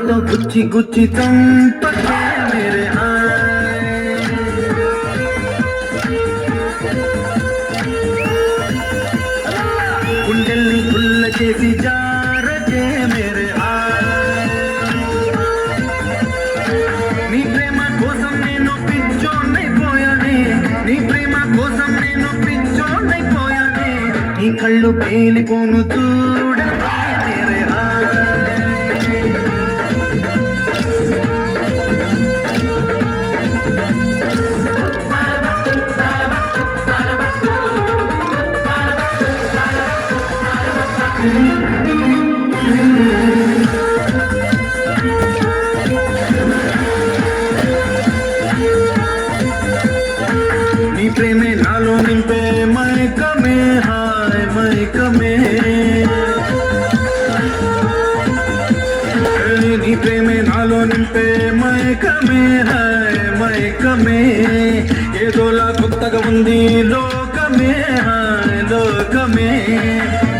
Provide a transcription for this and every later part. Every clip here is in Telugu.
तो गुच्ची गुच्ची चंपके मेरे గుండెల్ని గుల్ల చేసి జారకే మేరే నీ ప్రేమ కోసం నేను పిచ్చోన్నైపోయానే నీ ప్రేమ కోసం నేను పిచ్చోన్నైపోయానే నీ కళ్ళు పేలిపోను చూడకే మేరే నీ ప్రేమే నాలో నింపే మైకమే హాయ్ మైకమే నీ ప్రేమే నాలో నింపే మైకమే హాయ్ మైకమే ఏదోలా కొత్తగా ఉంది లోకమే హాయ్ లోకమే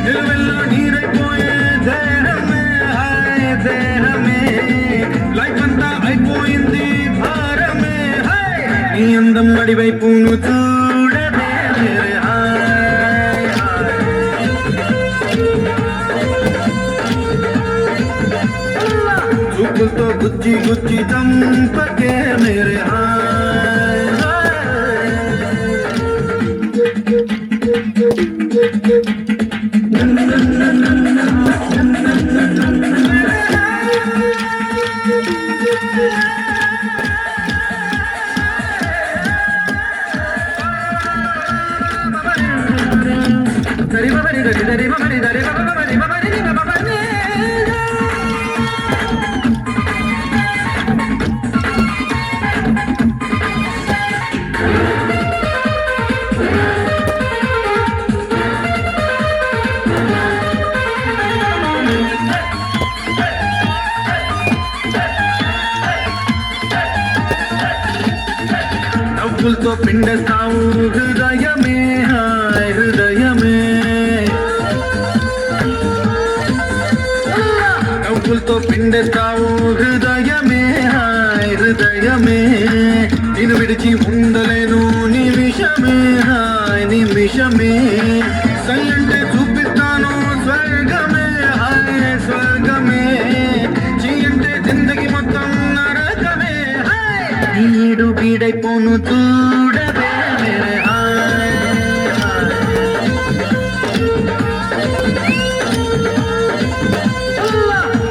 నిలువెల్లా నీరైపోయే దేహమే హాయ్ దేహమే లైఫ్ అంతా అయిపోయింది భారమే హాయ్ నీ అందం నడివైపును చూడదే మేరే హాయ్ చూపులతో గుచ్చి గుచ్చి చంపకే మేరే హాయ్ నవ్వులతో పిండేస్తావు హృదయమే హాయ్ హృదయమే నవ్వులతో పిండేస్తావు హృదయమే హాయ్ హృదయమే నేను విడిచి ఉండలేను నిమిషమే హాయ్ నిమిషమే సై అంటే చూపిస్తాను స్వర్గమే హాయ్ స్వర్గమే చీ అంటే జిందగీ మొత్తం నరకమే హాయ్ నీడు బీడైపోను చూడవే మేరే హాయ్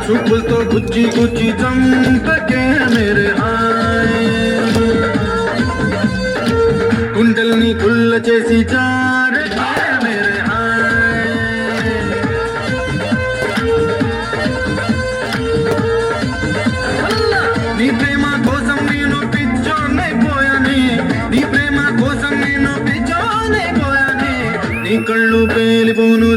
చూపులతో గుచ్చి గుచ్చి చంపకే మేరే హాయ్ గుండెల్ని గుల్ల చేసి జారకే మేరే హాయ్ నీ ప్రేమ కోసం నేను పిచ్చోన్నైపోయానే నీ ప్రేమ కోసం నేను పిచ్చోన్నైపోయానే నీ కళ్ళు పేలిపోను